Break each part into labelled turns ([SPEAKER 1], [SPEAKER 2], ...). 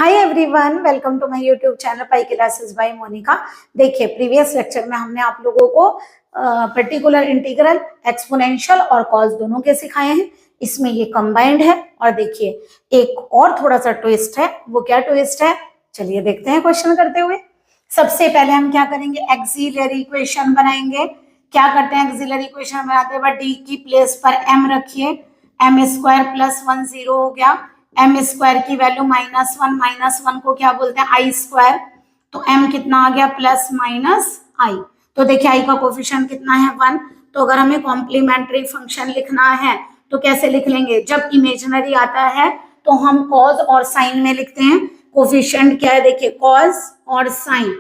[SPEAKER 1] Hi everyone, welcome to my YouTube channel pi classes by Monika. देखिए, previous lecture में हमने आप लोगों को पर्टिकुलर इंटीग्रल, एक्सपोनेंशियल और कॉस दोनों के सिखाए हैं। इसमें ये कंबाइंड है। और देखिए एक और थोड़ा सा ट्विस्ट है। वो क्या ट्विस्ट है, चलिए देखते हैं क्वेश्चन करते हुए। सबसे पहले हम क्या करेंगे, एक्सिलरी इक्वेशन बनाएंगे। क्या करते हैं, एक्सिलरी इक्वेशन बनाते वक्त डी की प्लेस पर m रखिए। m स्क्वायर प्लस 1 0 हो गया। m स्क्वायर की वैल्यू -1 को क्या बोलते हैं, आई स्क्वायर। तो m कितना आ गया, प्लस माइनस आई। तो देखिए i का कोफिशिएंट कितना है, 1। तो अगर हमें कॉम्प्लीमेंट्री फंक्शन लिखना है तो कैसे लिख लेंगे, जब इमेजिनरी आता है तो हम कॉज और साइन में लिखते हैं। कोफिशिएंट क्या है, देखिए कॉज और साइन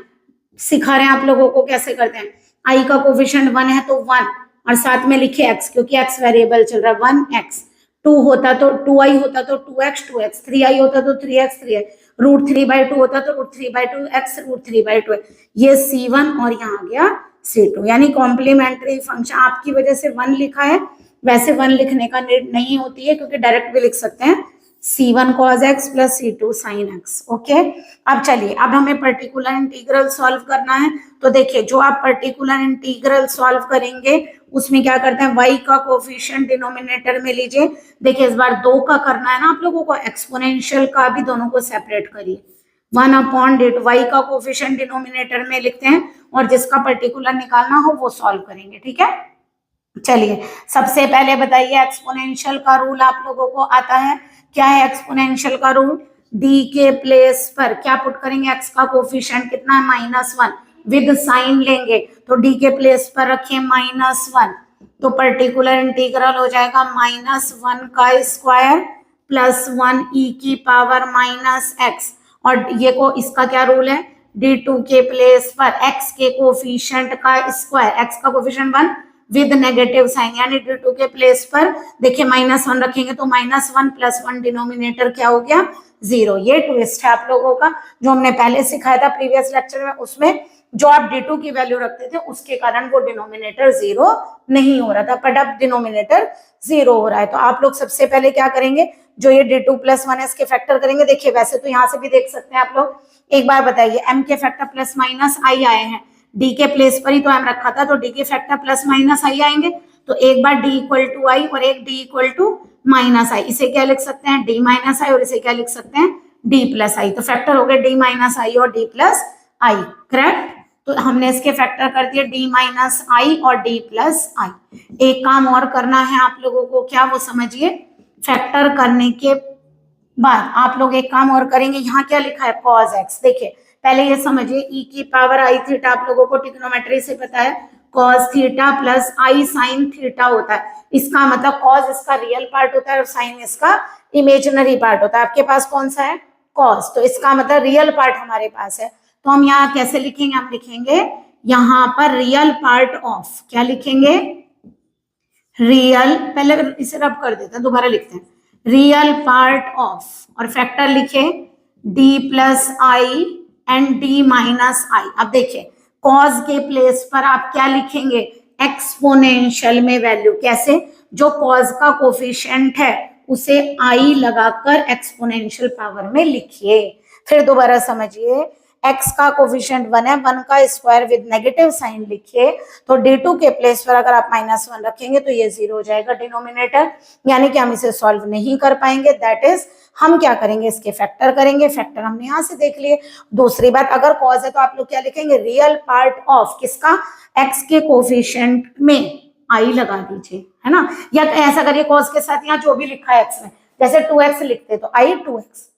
[SPEAKER 1] सिखा रहे हैं आप लोगों को कैसे करते हैं। i का कोफिशिएंट 1 है तो 1 और साथ में लिखिए x, क्योंकि x वेरिएबल चल रहा है। 1x, 2 होता तो 2i होता तो 2x, 3i होता तो 3x, 3i, √3/2 होता तो √3/2x, √3/2। ये c1 और यहाँ आ गया c2, यानी कॉम्प्लीमेंट्री फंक्शन आपकी वजह से 1 लिखा है। वैसे 1 लिखने का नीड नहीं होती है, क्योंकि डायरेक्ट भी लिख सकते हैं c1 cos x plus c2 sin x। Okay, अब चलिए, अब हमें पर्टिकुलर इंटीग्रल सॉल्व करना है। तो देखिए, जो आप पर्टिकुलर इंटीग्रल सॉल्व करेंगे उसमें क्या करते हैं, y का कोफिशिएंट डिनोमिनेटर में लीजिए। देखिए इस बार 2 का करना है ना आप लोगों को, एक्सपोनेंशियल का भी दोनों को सेपरेट करिए। 1/8 y का कोफिशिएंट डिनोमिनेटर में लिखते हैं और जिसका पर्टिकुलर निकालना हो वो सॉल्व करेंगे। ठीक है, चलिए सबसे पहले बताइए, एक्सपोनेंशियल का रूल आप लोगों को आता है। क्या है एक्सपोनेंशियल का रूल, डी के प्लेस पर क्या पुट करेंगे, एक्स का कोफिशिएंट कितना है, -1, विद साइन लेंगे तो डी के प्लेस पर रखिए -1। तो पर्टिकुलर इंटीग्रल हो जाएगा -1 का स्क्वायर प्लस 1 e की पावर -x। और ये को इसका क्या रूल है, d2 के प्लेस पर x के कोफिशिएंट का स्क्वायर, x का कोफिशिएंट 1 विद नेगेटिव साइन, यानी d2 के प्लेस पर देखिए -1 रखेंगे तो -1 प्लस 1 डिनोमिनेटर क्या हो गया, 0। ये ट्विस्ट है आप लोगों का, जो हमने पहले सिखाया था प्रीवियस लेक्चर में। उसमें जो आप d2 की वैल्यू रखते थे उसके कारण वो डिनोमिनेटर 0 नहीं हो रहा था, बट अब डिनोमिनेटर 0 हो रहा है। तो आप लोग सबसे पहले क्या करेंगे, जो ये d2 + 1 है इसके फैक्टर करेंगे। देखिए वैसे तो यहाँ से भी देख सकते हैं आप लोग। एक बार बताइए, m के फैक्टर प्लस माइनस आई आए हैं, डी के प्लेस पर ही तो m रखा था, तो डी के फैक्टर प्लस माइनस आई आएंगे। तो एक बार d = i और एक d = -i, इसे क्या लिख सकते हैं, d - i, और इसे क्या लिख सकते हैं, d + i। तो फैक्टर हो गए d - i और d + i, करेक्ट। तो हमने इसके फैक्टर कर दिए d - i और d + i। एक काम और करना है आप लोगों को, क्या वो समझिए। फैक्टर करने के बाद आप लोग एक काम और करेंगे, यहाँ क्या लिखा है, cos x। देखिए पहले ये समझिए, e की पावर i थीटा आप लोगों को ट्रिग्नोमेट्री से पता है, cos theta plus i sin theta होता है। इसका मतलब cos इसका रियल पार्ट होता है और sin इसका इमेजिनरी पार्ट होता है। आपके पास कौन सा है, cos, तो इसका मतलब रियल पार्ट हमारे पास है। तो हम यहाँ कैसे लिखेंगे, हम लिखेंगे यहाँ पर रियल पार्ट ऑफ, क्या लिखेंगे, रियल, पहले इसे रब कर देते हैं, दोबारा लिखते हैं, रियल पार्ट ऑफ, और फैक्टर लिखे d + i and d - i। अब देखिए कॉज के प्लेस पर आप क्या लिखेंगे, एक्सपोनेंशियल में वैल्यू, कैसे, जो कॉज का कोफिशिएंट है उसे i लगाकर एक्सपोनेंशियल पावर में लिखिए। फिर दोबारा समझिए, x का कोफिशिएंट 1 है, 1 का स्क्वायर विद नेगेटिव साइन लिखिए। तो d2 के प्लेस पर अगर आप -1 रखेंगे तो ये 0 हो जाएगा डिनोमिनेटर, यानी कि हम इसे सॉल्व नहीं कर पाएंगे। दैट इज हम क्या करेंगे, इसके फैक्टर करेंगे। फैक्टर हमने यहाँ से देख लिए। दूसरी बात, अगर कॉज है तो आप लोग क्या लिखेंगे, रियल पार्ट ऑफ किसका, x के कोफिशिएंट में i लगा दीजिए, है ना। या ऐसा करिए, कॉज के साथ यहाँ जो भी लिखा है x में, जैसे 2x लिखते तो i 2x,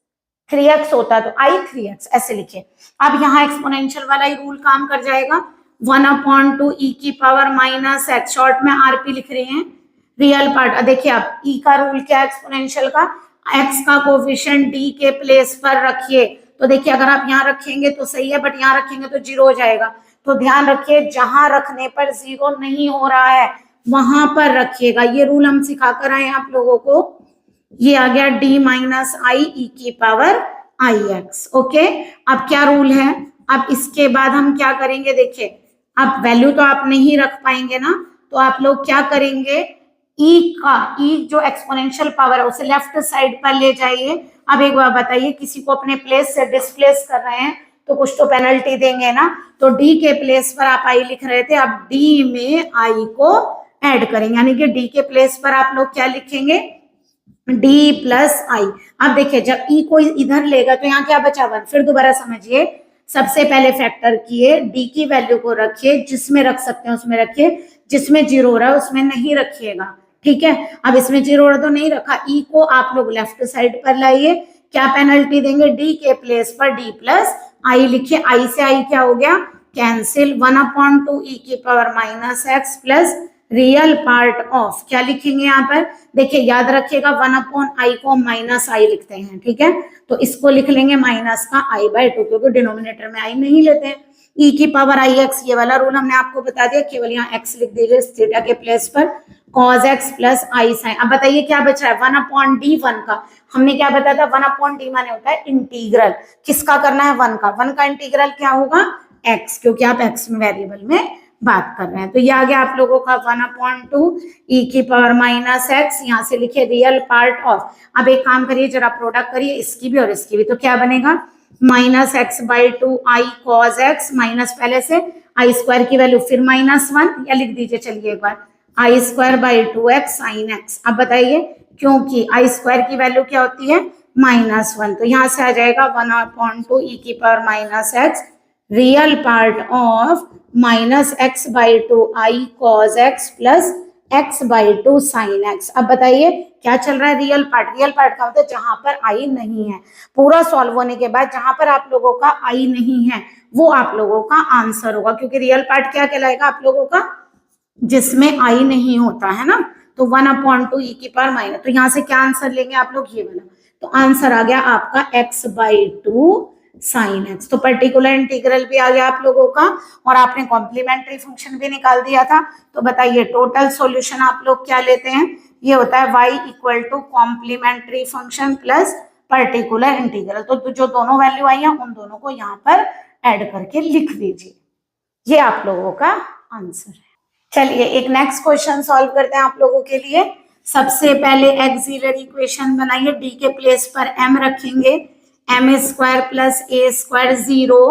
[SPEAKER 1] 3x होता तो i 3x, ऐसे लिखिए। अब यहाँ एक्सपोनेंशियल वाला ही रूल काम कर जाएगा, 1/2 e की पावर -x, शॉर्ट में rp लिख रहे हैं, रियल पार्ट। देखिए अब e का रूल क्या है एक्सपोनेंशियल का, x का कोफिशिएंट d के प्लेस पर रखिए। तो देखिए अगर आप यहाँ रखेंगे तो सही है, बट यहाँ रखेंगे तो 0 हो जाएगा। तो ध्यान रखिए, जहां रखने पर 0 नहीं हो रहा है वहां पर रखिएगा। ये रूल हम सिखा कर आए आप लोगों को। ये आ गया d - i e की पावर ix। ओके, अब क्या रूल है, अब इसके बाद हम क्या करेंगे, देखिए अब वैल्यू तो आप नहीं रख पाएंगे ना, तो आप लोग क्या करेंगे, e जो एक्सपोनेंशियल पावर है उसे लेफ्ट साइड पर ले जाइए अब एक बार बताइए, किसी को अपने प्लेस से डिस्प्लेस कर रहे हैं तो कुछ तो पेनल्टी देंगे ना। तो डी के प्लेस पर आप आई लिख रहे थे, अब डी में आई को ऐड करेंगे, यानी कि डी के प्लेस पर आप लोग क्या लिखेंगे, डी प्लस आई। अब देखिए जब ई को इधर लेगा तो यहाँ क्या बचा 1, फिर दोबारा समझिए, सबसे पहले फैक्टर किए, डी की वैल्यू को रखिए, जिसमें रख सकते हैं उसमें रखिए, जिसमें 0 हो रहा है उसमें नहीं रखिएगा, ठीक है। अब इसमें 0 हो रहा तो नहीं रखा, ई को आप लोग लेफ्ट साइड पर लाइए, क्या पेनल्टी देंगे, डी के प्लेस पर डी प्लस आई लिखिए, आई से आई क्या हो गया कैंसिल, 1/2 ई की power minus x plus real part of, क्या लिखेंगे यहाँ पर, देखिए याद रखिएगा 1/i को माइनस आई लिखते हैं, ठीक है। तो इसको लिख लेंगे माइनस का i/2, क्योंकि डिनोमिनेटर में आई नहीं लेते हैं। e की पावर आई एक्स, ये वाला रूल हमने आपको बता दिया, केवल यहाँ x लिख दीजिए थीटा के प्लेस पर, cos x प्लस आई साइन। अब बताइए क्या बच रहा है, 1/d1 का, हमने क्या बताया था 1/d माने होता है इंटीग्रल, किसका करना है 1 का, 1 का इंटीग्रल क्या होगा x, क्योंकि आप x में वेरिएबल में बात कर रहे हैं। तो ये आ गया आप लोगों का 1/2 e की पावर माइनस एक्स, यहाँ से लिखे रियल पार्ट ऑफ। अब एक काम करिए जरा प्रोडक्ट करिए इसकी भी और इसकी भी, तो क्या बनेगा -x/2 I cos x, minus पहले से आई स्क्वायर की वैल्यू फिर -1, या लिख दीजिए चलिए एक बार i²/2 एक्स साइन एक्स। अब बताइए क्योंकि आई स्क्वायर की वैल्यू क्या होती है -1, तो यहाँ से आ जाएगा 1/2 e की power minus x real part of -x/2 I cos x plus x/2 sine x. अब बताइए क्या चल रहा है, रियल पार्ट का मतलब जहां पर आई नहीं है। पूरा सॉल्व होने के बाद जहां पर आप लोगों का आई नहीं है वो आप लोगों का आंसर होगा, क्योंकि रियल पार्ट क्या कहलाएगा आप लोगों का, जिसमें आई नहीं होता है ना। तो 1/2 ई की पावर माइनस, तो यहाँ से क्या आंसर लेंगे आप लोग, ये वाला। तो आंसर आ गया आपका x/2 साइन एक्स। तो पर्टिकुलर इंटीग्रल भी आ गया आप लोगों का, और आपने कॉम्प्लीमेंट्री फंक्शन भी निकाल दिया था। तो बताइए टोटल सॉल्यूशन आप लोग क्या लेते हैं, ये होता है y = complementary function plus particular integral. तो जो दोनों वैल्यू आई है उन दोनों को यहाँ पर ऐड करके लिख दीजिए, ये आप लोगों का आंसर है। चलिए एक नेक्स्ट क्वेश्चन सॉल्व करते हैं आप लोगों के लिए। सबसे पहले एक्सिलरी इक्वेशन बनाइए, डी के प्लेस पर m रखेंगे, m² plus a² 0,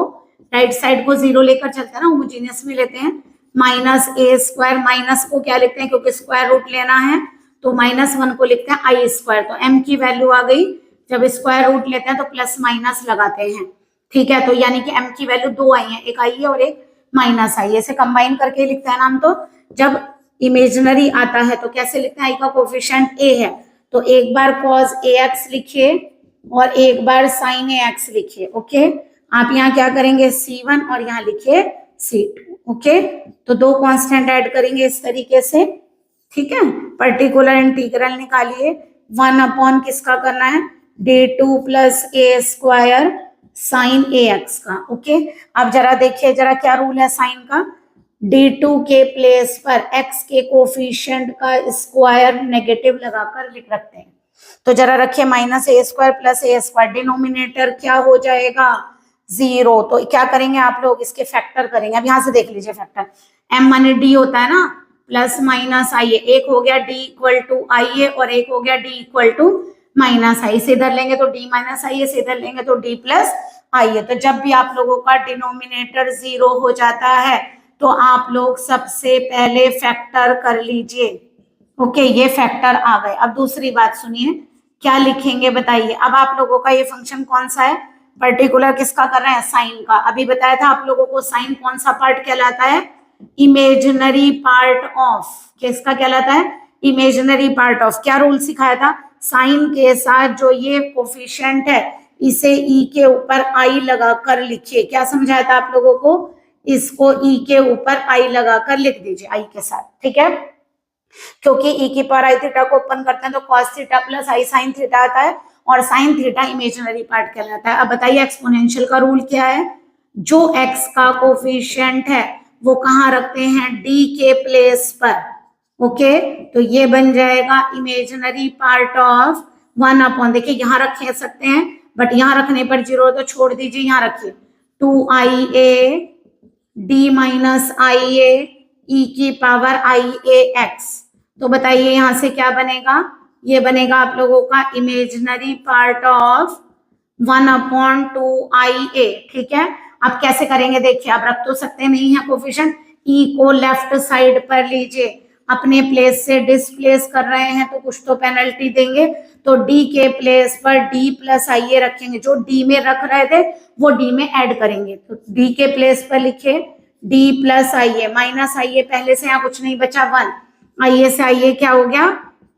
[SPEAKER 1] right side को 0 लेकर चलते हैं ना, होमोजेनियस में लेते हैं, -a², माइनस को क्या लिखते हैं क्योंकि स्क्वायर रूट लेना है तो -1 को लिखते हैं i²। तो m की वैल्यू आ गई, जब स्क्वायर रूट लेते हैं तो प्लस माइनस लगाते हैं, ठीक है। तो यानी कि m की वैल्यू 2 आई है, एक आई है और एक माइनस आई है, इसे कंबाइन करके लिखते हैं ना हम। तो जब इमेजिनरी आता है तो कैसे लिखते हैं, आई का कोफिशिएंट a है तो एक बार cos ax लिखिए और एक बार sin ax लिखिए, ओके। आप यहाँ क्या करेंगे c1 और यहाँ लिखिए c2, ओके। तो दो कांस्टेंट ऐड करेंगे इस तरीके से, ठीक है। पर्टिकुलर इंटीग्रल निकालिए, 1 किसका करना है, d2 plus a² sin ax का, ओके। अब जरा देखिए जरा क्या रूल है साइन का, d2 के प्लेस पर x के कोफिशिएंट का स्क्वायर नेगेटिव लगाकर लिख रखते हैं। तो जरा रखिए -a² प्लस a², डिनोमिनेटर क्या हो जाएगा 0। तो क्या करेंगे आप लोग, इसके फैक्टर करेंगे। अब यहाँ से देख लीजिए फैक्टर, m माने d होता है ना, प्लस माइनस आई है, एक हो गया d = आई है और एक हो गया d = माइनस आई, से इधर लेंगे तो d माइनस आई है, से इधर लेंगे तो d प्लस आई है। तो जब भी आप लोगों का डिनोमिनेटर 0 हो जाता है तो आप लोग सबसे पहले फैक्टर कर लीजिए, ओके। ये फैक्टर आ गए। अब दूसरी बात सुनिए, क्या लिखेंगे बताइए। अब आप लोगों का ये फंक्शन कौन सा है, पर्टिकुलर किसका कर रहे हैं, साइन का। अभी बताया था आप लोगों को साइन कौन सा पार्ट कहलाता है, इमेजिनरी पार्ट ऑफ, किसका कहलाता है, इमेजिनरी पार्ट ऑफ। क्या रूल सिखाया था, साइन के साथ जो ये कोफिशिएंट है इसे ई के ऊपर आई लगाकर लिखिए। क्या समझाया था आप लोगों को, इसको ई के ऊपर आई लगाकर लिख दीजिए, आई के साथ, ठीक है। क्योंकि ई की पावर आई थीटा को ओपन करते हैं तो cos थीटा प्लस आई साइन थीटा आता है, और साइन थीटा इमेजिनरी पार्ट कहलाता है। अब बताइए एक्सपोनेंशियल का रूल क्या है, जो x का कोफिशिएंट है वो कहाँ रखते हैं, d के प्लेस पर, ओके। तो ये बन जाएगा इमेजिनरी पार्ट ऑफ 1/, देखिए यहाँ रख सकते हैं बट यहाँ रखने पर 0 तो छोड़ दीजिए, यहाँ रखिए 2ia d माइनस आई ए ई की पावर आई ए एक्स। तो बताइए यहाँ से क्या बनेगा, ये बनेगा आप लोगों का इमेजिनरी पार्ट ऑफ 1/2IA। ठीक है, अब कैसे करेंगे देखिए, आप रख तो सकते नहीं है कोफिशिएंट, ई को लेफ्ट साइड पर लीजिए, अपने प्लेस से डिसप्लेस कर रहे हैं तो कुछ तो पेनल्टी देंगे, तो डी के प्लेस पर डी प्लस आईए रखेंगे, जो डी में रख रहे थे वो डी में ऐड करेंगे, तो डी के प्लेस पर लिखे डी प्लस आईए, माइनस आईए पहले से यहाँ कुछ नहीं बचा 1, आईए से आईए क्या हो गया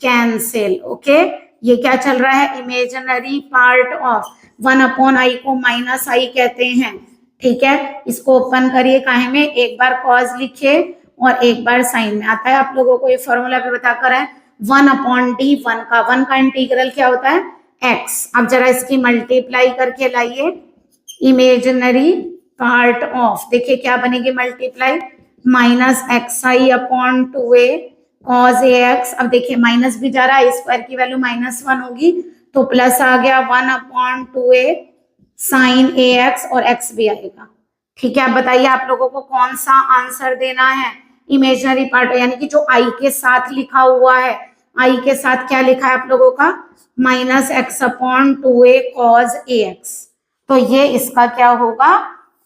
[SPEAKER 1] कैंसिल। ओके, ये क्या चल रहा है, इमेजिनरी पार्ट ऑफ 1/i को माइनस आई कहते हैं। ठीक है, इसको ओपन करिए, काहे में एक बार कॉज लिखिए और एक बार साइन में आता है, आप लोगों को ये फॉर्मूला भी बताकर है 1/d, 1 का इंटीग्रल क्या होता है x। अब जरा इसकी मल्टीप्लाई करके लाइए, इमेजिनरी पार्ट ऑफ, देखिए क्या बनेगी मल्टीप्लाई, -xi/2a cos ax। अब देखिए माइनस भी जा रहा है, स्क्वायर की वैल्यू -1 होगी तो प्लस आ गया 1/2a sin ax और x भी आएगा। ठीक है, अब बताइए आप लोगों को कौन सा आंसर देना है, इमेजिनरी पार्ट यानी कि जो आई के साथ लिखा हुआ है, आई के साथ क्या लिखा है आप लोगों का -x/2a cos ax, तो ये इसका क्या होगा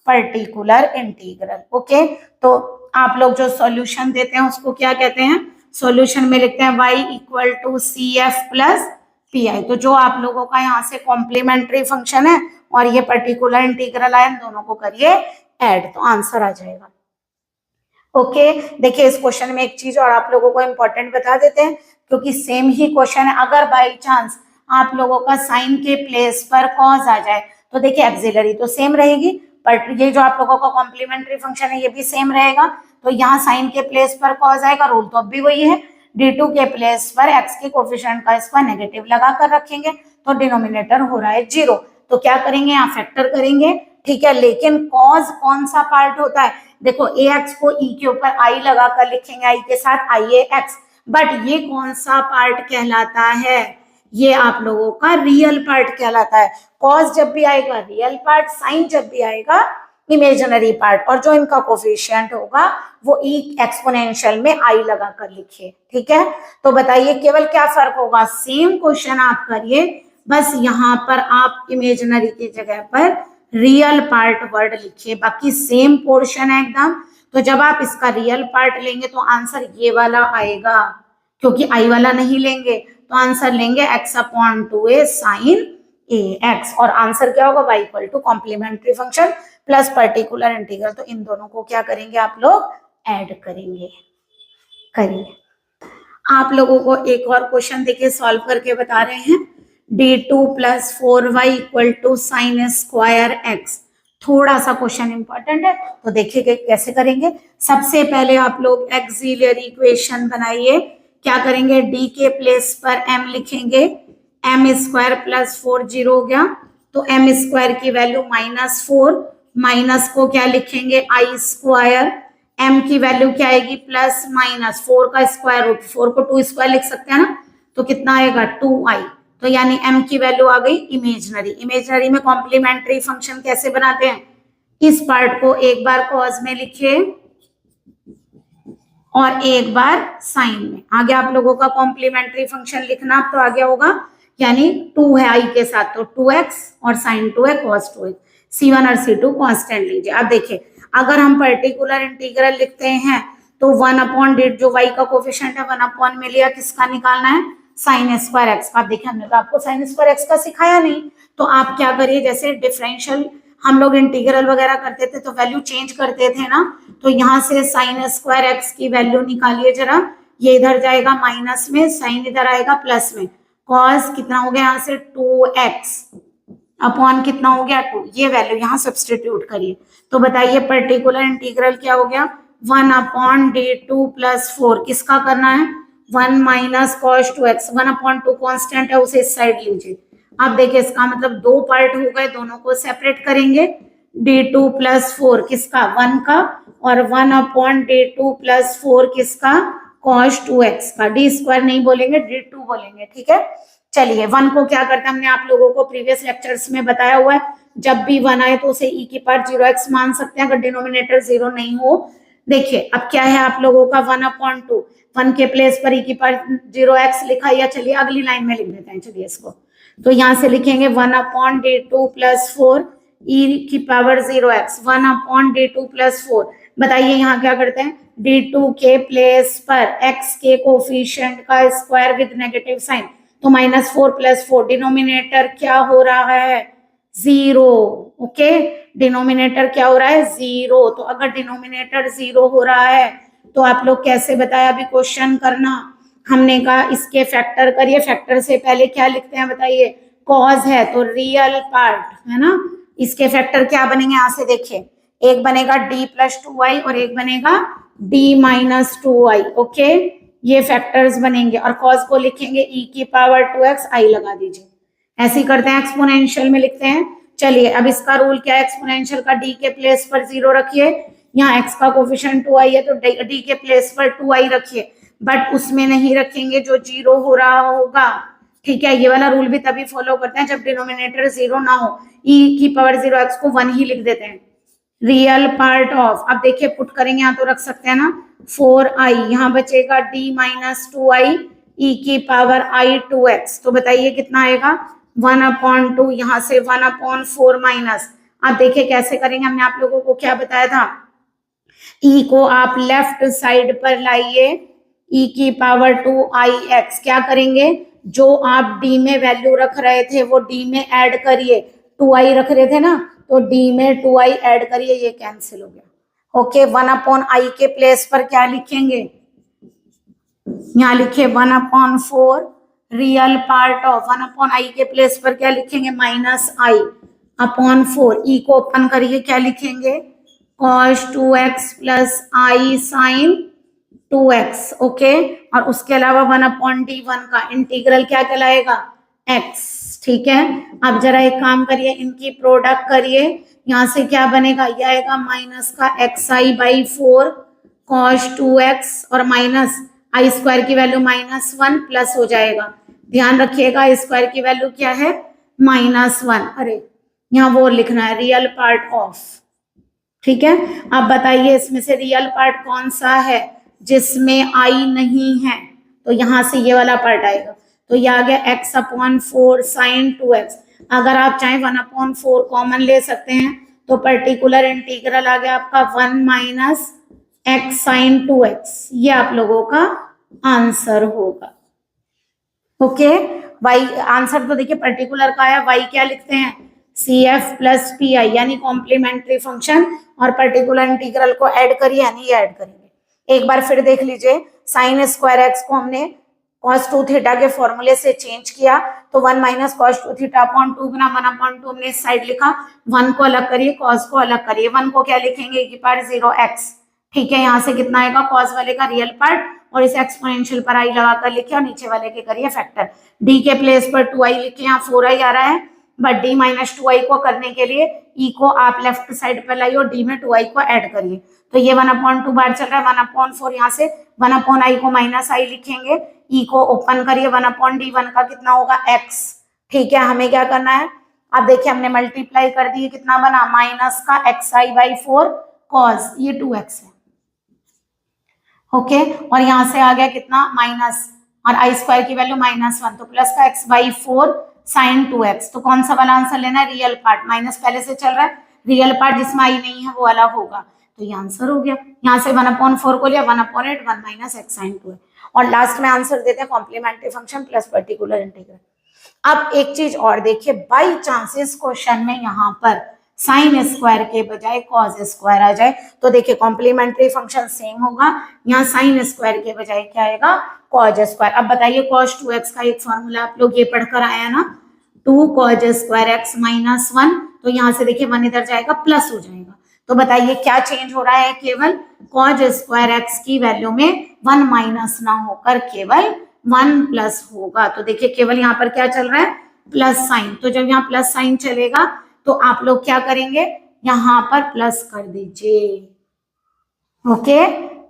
[SPEAKER 1] पर्टिकुलर इंटीग्रल। ओके, तो आप लोग जो सॉल्यूशन देते हैं उसको क्या कहते हैं, सॉल्यूशन में लिखते हैं y = CF + PI। तो जो आप लोगों का यहाँ से कॉम्प्लीमेंट्री फंक्शन है और ये पर्टिकुलर इंटीग्रल है, इन दोनों को करिए ऐड, तो आंसर आ जाएगा। ओके, देखिए इस क्वेश्चन में एक चीज और आप लोगों को इम्पोर्टेंट बता देते हैं, क्योंकि सेम ही क्वेश्चन है, अगर बाई चांस आप लोगों का साइन के प्लेस पर कॉज आ जाए तो देखिए एक्सिलरी तो सेम रहेगी, बट ये जो आप लोगों का कॉम्प्लीमेंट्री फंक्शन है ये भी सेम रहेगा, तो यहाँ साइन के प्लेस पर कॉज आएगा, रूल तो अब भी वही है, d2 के प्लेस पर x के कोफिशिएंट का स्क्वायर नेगेटिव लगा कर रखेंगे, तो डिनोमिनेटर हो रहा है 0, तो क्या करेंगे यहाँ फैक्टर करेंगे। ठीक है, लेकिन कॉज कौन सा पार्ट होता है, देखो ax को e के ऊपर i लगा कर लिखेंगे, i के साथ iax, बट ये कौन सा पार्ट कहलाता है, ये आप लोगों का रियल पार्ट कहलाता है। कॉज जब भी आएगा रियल पार्ट, साइन जब भी आएगा इमेजिनरी पार्ट, और जो इनका कोफिशिएंट होगा वो ई एक्सपोनेंशियल में आई लगा कर लिखिए। ठीक है, तो बताइए केवल क्या फर्क होगा, सेम क्वेश्चन आप करिए, बस यहाँ पर आप इमेजिनरी की जगह पर रियल पार्ट वर्ड लिखिए, बाकी सेम पोर्शन है एकदम। तो जब आप इसका रियल पार्ट लेंगे तो आंसर ये वाला आएगा, क्योंकि आई वाला नहीं लेंगे तो आंसर लेंगे x/2a sin ax, और आंसर क्या होगा y = complementary function plus particular integral, तो इन दोनों को क्या करेंगे आप लोग ऐड करेंगे। करिए, आप लोगों को एक और क्वेश्चन देखिए सॉल्व करके बता रहे हैं, d2 + 4y = sin² x। थोड़ा सा क्वेश्चन इंपॉर्टेंट है, तो देखिए कैसे करेंगे। सबसे पहले आप लोग एक्सिलरी इक्वेशन बनाइए, क्या करेंगे, d के प्लेस पर m लिखेंगे, m² + 4 0 हो गया, तो m² की वैल्यू -4, माइनस को क्या लिखेंगे i², m की वैल्यू क्या आएगी +-4 का स्क्वायर रूट, 4 को 2 स्क्वायर लिख सकते हैं ना, तो कितना आएगा 2i, तो यानी m की वैल्यू आ गई इमेजिनरी। इमेजिनरी में कॉम्प्लीमेंट्री फंक्शन कैसे बनाते हैं, इस पार्ट को एक बार कॉज में लिखिए और एक बार साइन में, आगे आप लोगों का कॉम्प्लीमेंट्री फंक्शन लिखना तो आ गया होगा, यानी 2 है i के साथ तो 2x और साइन 2 है cos 2x, c1 और c2 कांस्टेंट लीजिए। अब देखिए अगर हम पर्टिकुलर इंटीग्रल लिखते हैं तो 1/d, जो y का कोफिशिएंट है 1 में लिया, किसका निकालना है sin² x। अब देखिए हमने तो आपको sin² x का सिखाया नहीं, तो आप क्या करिए, जैसे डिफरेंशियल हम लोग इंटीग्रल वगैरह करते थे तो वैल्यू चेंज करते थे ना, तो यहाँ से sin² x की वैल्यू निकालिए जरा, ये इधर जाएगा माइनस में, साइन इधर आएगा प्लस में, cos कितना हो गया यहाँ से 2x अपॉन कितना हो गया 2, ये वैल्यू यहाँ सब्सटीट्यूट करिए, तो बताइए पर्टिकुलर इंटीग्रल क्या हो गया 1/d2 + 4, किसका करना है 1 - cos 2x, 1/2 कांस्टेंट है उसे इस साइड लीजिए। अब देखिए इसका मतलब दो पार्ट हो गए, दोनों को सेपरेट करेंगे, d2 + 4 किसका 1 का, और 1/d2 + 4 किसका cos 2x का, d² नहीं बोलेंगे d2 बोलेंगे। ठीक है, चलिए 1 को क्या करते हैं, हमने आप लोगों को प्रीवियस लेक्चर्स में बताया हुआ है, जब भी 1 आए तो उसे e की पावर 0x मान सकते हैं अगर डिनोमिनेटर 0 नहीं हो। देखिए अब क्या है आप लोगों का 1/2, 1 के प्लेस पर e की पावर 0x लिखा, या चलिए अगली लाइन में लिख देते हैं। चलिए इसको तो यहां से लिखेंगे 1/d2 + 4 e की पावर 0x 1/d2 + 4। बताइए यहाँ क्या करते हैं, d2 के प्लेस पर x के कोफिशिएंट का स्क्वायर विद नेगेटिव साइन, तो -4 + 4 डिनोमिनेटर क्या हो रहा है 0। ओके, डिनोमिनेटर क्या हो रहा है 0। तो अगर डिनोमिनेटर 0 हो रहा है तो आप लोग कैसे बताया अभी क्वेश्चन करना, हमने कहा इसके फैक्टर करिए। फैक्टर से पहले क्या लिखते हैं बताइए, कॉज है तो रियल पार्ट है ना, इसके फैक्टर क्या बनेंगे यहाँ से देखिए, एक बनेगा d + 2i और एक बनेगा d - 2i। ओके, ये फैक्टर्स बनेंगे और कॉज को लिखेंगे e की पावर 2x, i लगा दीजिए। ऐसे ही करते हैं, एक्सपोनेंशियल में लिखते हैं। चलिए अब इसका रूल क्या है, एक्सपोनेंशियल का d के प्लेस पर 0 रखिए, यहाँ x का कोफिशिएंट 2i है तो d के प्लेस पर 2i रखिए, बट उसमें नहीं रखेंगे जो 0 हो रहा होगा। ठीक है, ये वाला रूल भी तभी फॉलो करते हैं जब डिनोमिनेटर 0 ना हो, e की पावर 0x को 1 ही लिख देते हैं। रियल पार्ट ऑफ, अब देखिए पुट करेंगे यहाँ तो रख सकते हैं ना 4i, यहाँ बचेगा d - 2i e की पावर i 2x, तो बताइए कितना आएगा 1/2, यहाँ से 1/4 माइनस। अब देखिए कैसे करेंगे, हमने आप लोगों को क्या बताया था, e को आप लेफ्ट साइड पर लाइए, e की पावर 2ix, क्या करेंगे जो आप d में वैल्यू रख रहे थे वो d में ऐड करिए, 2i रख रहे थे ना तो d में 2i ऐड करिए, ये कैंसिल हो गया। ओके, 1/i के प्लेस पर क्या लिखेंगे, यहाँ लिखिए 1/4 रियल पार्ट ऑफ, 1/i के प्लेस पर क्या लिखेंगे -i/4, e को ओपन करिए क्या लिखेंगे cos 2x + i sin 2x। Okay, और उसके अलावा 1/d1 का इंटीग्रल क्या कहलाएगा x। ठीक है, अब जरा एक काम करिए, इनकी प्रोडक्ट करिए, यहाँ से क्या बनेगा, यह आएगा माइनस का xi/4 cos 2x और माइनस आई स्क्वायर की वैल्यू -1 प्लस हो जाएगा। ध्यान रखिएगा स्क्वायर की वैल्यू क्या है -1, अरे यहाँ वो लिखना है रियल पार्ट ऑफ। ठीक है, अब बताइए इसमें से रियल पार्ट कौन सा है जिसमें आई नहीं है, तो यहाँ से ये वाला पार्ट आएगा, तो ये आ गया x/4 sin 2x। अगर आप चाहें 1/4 कॉमन ले सकते हैं तो पर्टिकुलर इंटीग्रल आ गया आपका 1 - x sin 2x, ये आप लोगों का आंसर होगा। ओके, y आंसर तो देखिए पर्टिकुलर का आया, y क्या लिखते हैं CF + PI यानी कॉम्प्लीमेंट्री फंक्शन, और पर्टिकुलर इंटीग्रल को ऐड करिए यानी ये ऐड करेंगे। एक बार फिर देख लीजिए, sin स्क्वायर x को हमने cos 2 थीटा के फॉर्मूले से चेंज किया तो 1 - cos 2 थीटा अपॉन 2 गुना 1/2 हमने इस साइड लिखा, 1 को अलग करिए cos को अलग करिए, 1 को क्या लिखेंगे e की पावर 0x। ठीक है, यहाँ से कितना आएगा cos वाले का रियल पार्ट और इस एक्सपोनेंशियल पर i लगाकर लिखे और नीचे वाले के करिए फैक्टर, d के प्लेस पर 2i लिखे, यहाँ 4i आ रहा है, बट d - 2i को करने के लिए e को आप लेफ्ट साइड पर लाइए और d में 2i को ऐड करिए, तो ये 1/2 बार चल रहा है, 1/4 यहाँ से 1/i को -i लिखेंगे, e को ओपन करिए 1/d1 का कितना होगा x। ठीक है, हमें क्या करना है, अब देखिए हमने मल्टीप्लाई कर दिए, कितना बना माइनस का xi/4 cos, ये 2x है। ओके, और यहाँ से आ गया कितना माइनस, और आई स्क्वायर की वैल्यू -1 तो प्लस का x/4 sin 2x, तो कौन सा वाला आंसर लेना है रियल पार्ट, माइनस पहले से चल रहा है, रियल पार्ट जिसमें आई नहीं है वो वाला होगा, तो ये आंसर हो गया। यहाँ से 1/4 को लिया 1/8 1 - x sin 2, और लास्ट में आंसर देते हैं complementary function plus particular integral. अब एक चीज और देखिए, बाई चांसेस क्वेश्चन में यहाँ पर साइन स्क्वायर के बजाय कॉस स्क्वायर आ जाए तो देखिए कॉम्प्लीमेंट्री फंक्शन सेम होगा, यहाँ साइन स्क्वायर के बजाय क्या आएगा कॉज स्क्वायर। अब बताइए cos 2x का एक फॉर्मूला आप लोग ये पढ़कर आया ना, 2 cos स्क्वायर x -1, तो यहाँ से देखिए 1 इधर जाएगा प्लस हो जाएगा, तो बताइए क्या चेंज हो रहा है, केवल cos स्क्वायर x की वैल्यू में 1 माइनस ना होकर केवल 1 प्लस होगा, तो देखिए केवल यहाँ पर क्या चल रहा है प्लस साइन, तो जब यहाँ प्लस साइन चलेगा तो आप लोग क्या करेंगे यहाँ पर प्लस कर दीजिए। ओके,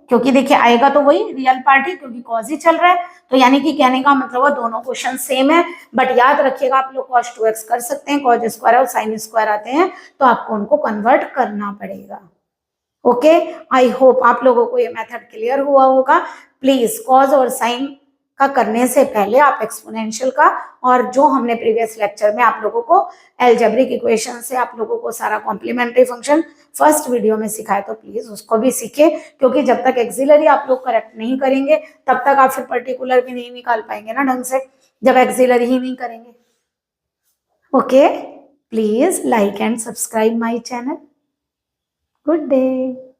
[SPEAKER 1] क्योंकि देखिए आएगा तो वही रियल पार्ट ही, क्योंकि कॉज ही चल रहा है, तो यानी कि कहने का मतलब है दोनों क्वेश्चन सेम है, बट याद रखिएगा आप लोग cos 2x कर सकते हैं, cos स्क्वायर और साइन स्क्वायर आते हैं तो आपको उनको कन्वर्ट करना पड़ेगा। ओके, आई होप आप लोगों को ये मेथड क्लियर हुआ होगा। प्लीज कॉज और साइन का करने से पहले आप एक्सपोनेंशियल का और जो हमने प्रीवियस लेक्चर में आप लोगों को एल्जेब्रिक इक्वेशन से आप लोगों को सारा कॉम्प्लीमेंट्री फंक्शन फर्स्ट वीडियो में सिखाया, तो प्लीज उसको भी सीखे, क्योंकि जब तक एक्सिलरी आप लोग करेक्ट नहीं करेंगे तब तक आप फिर पर्टिकुलर भी नहीं निकाल पाएंगे ना ढंग से, जब एक्सिलरी ही नहीं करेंगे। Okay, please like and subscribe my channel. Good day.